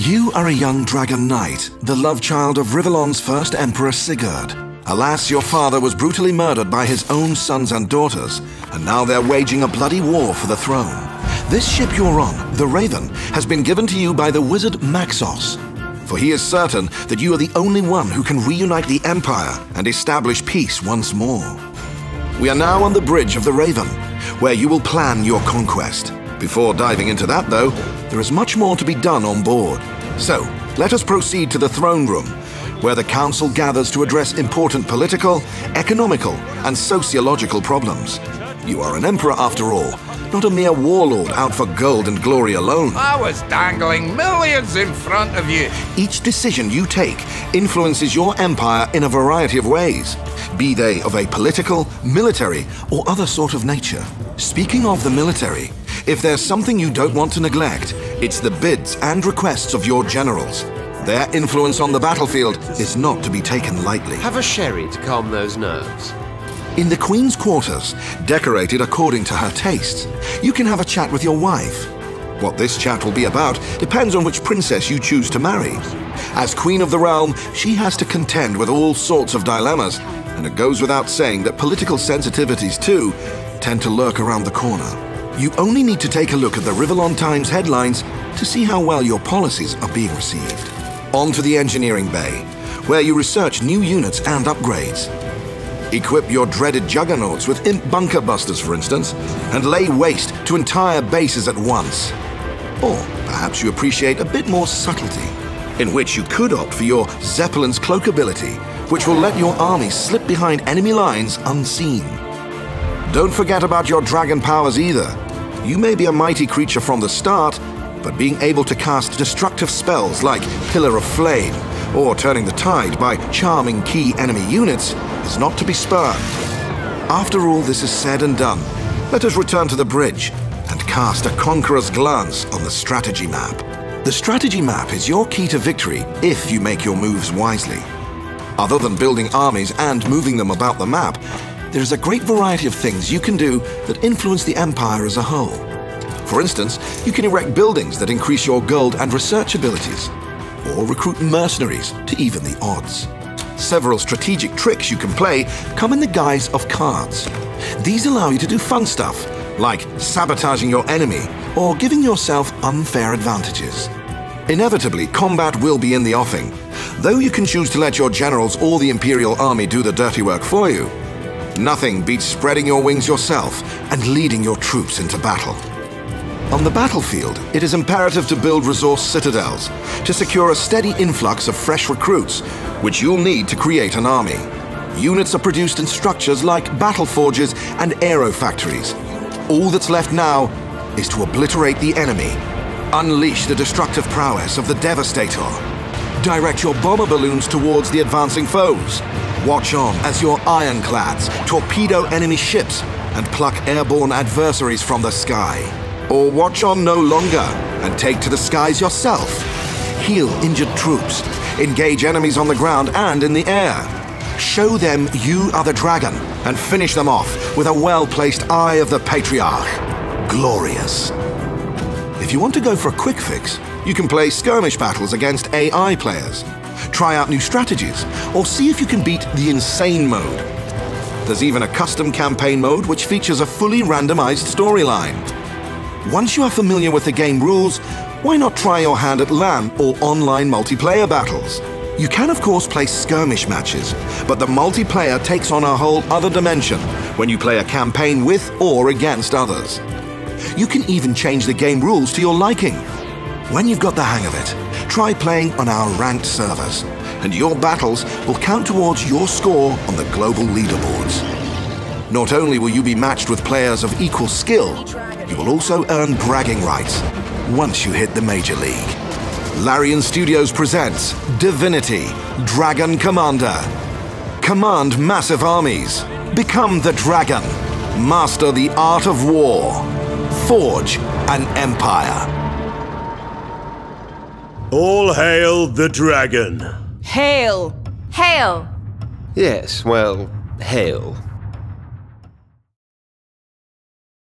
You are a young dragon knight, the love child of Rivellon's first emperor Sigurd. Alas, your father was brutally murdered by his own sons and daughters, and now they're waging a bloody war for the throne. This ship you're on, the Raven, has been given to you by the wizard Maxos, for he is certain that you are the only one who can reunite the Empire and establish peace once more. We are now on the bridge of the Raven, where you will plan your conquest. Before diving into that, though, there is much more to be done on board. So, let us proceed to the throne room, where the council gathers to address important political, economical, and sociological problems. You are an emperor after all, not a mere warlord out for gold and glory alone. I was dangling millions in front of you. Each decision you take influences your empire in a variety of ways, be they of a political, military, or other sort of nature. Speaking of the military, if there's something you don't want to neglect, it's the bids and requests of your generals. Their influence on the battlefield is not to be taken lightly. Have a sherry to calm those nerves. In the Queen's quarters, decorated according to her tastes, you can have a chat with your wife. What this chat will be about depends on which princess you choose to marry. As Queen of the Realm, she has to contend with all sorts of dilemmas, and it goes without saying that political sensitivities, too, tend to lurk around the corner. You only need to take a look at the Rivellon Times headlines to see how well your policies are being received. On to the engineering bay, where you research new units and upgrades. Equip your dreaded juggernauts with imp bunker busters, for instance, and lay waste to entire bases at once. Or perhaps you appreciate a bit more subtlety, in which you could opt for your Zeppelin's cloak ability, which will let your army slip behind enemy lines unseen. Don't forget about your dragon powers either. You may be a mighty creature from the start, but being able to cast destructive spells like Pillar of Flame, or turning the tide by charming key enemy units, is not to be spurned. After all this is said and done, let us return to the bridge and cast a conqueror's glance on the strategy map. The strategy map is your key to victory if you make your moves wisely. Other than building armies and moving them about the map, there is a great variety of things you can do that influence the Empire as a whole. For instance, you can erect buildings that increase your gold and research abilities, or recruit mercenaries to even the odds. Several strategic tricks you can play come in the guise of cards. These allow you to do fun stuff, like sabotaging your enemy or giving yourself unfair advantages. Inevitably, combat will be in the offing, though you can choose to let your generals or the Imperial Army do the dirty work for you. Nothing beats spreading your wings yourself and leading your troops into battle. On the battlefield, it is imperative to build resource citadels to secure a steady influx of fresh recruits, which you'll need to create an army. Units are produced in structures like battle forges and aero factories. All that's left now is to obliterate the enemy, unleash the destructive prowess of the Devastator, direct your bomber balloons towards the advancing foes, watch on as your ironclads torpedo enemy ships and pluck airborne adversaries from the sky. Or watch on no longer and take to the skies yourself. Heal injured troops, engage enemies on the ground and in the air. Show them you are the dragon and finish them off with a well-placed Eye of the Patriarch. Glorious. If you want to go for a quick fix, you can play skirmish battles against AI players, try out new strategies, or see if you can beat the insane mode. There's even a custom campaign mode which features a fully randomized storyline. Once you are familiar with the game rules, why not try your hand at LAN or online multiplayer battles? You can of course play skirmish matches, but the multiplayer takes on a whole other dimension when you play a campaign with or against others. You can even change the game rules to your liking. When you've got the hang of it, try playing on our ranked servers, and your battles will count towards your score on the global leaderboards. Not only will you be matched with players of equal skill, you will also earn bragging rights once you hit the Major League. Larian Studios presents Divinity, Dragon Commander. Command massive armies. Become the dragon. Master the art of war. Forge an empire. All hail the dragon. Hail! Hail! Yes, well, hail.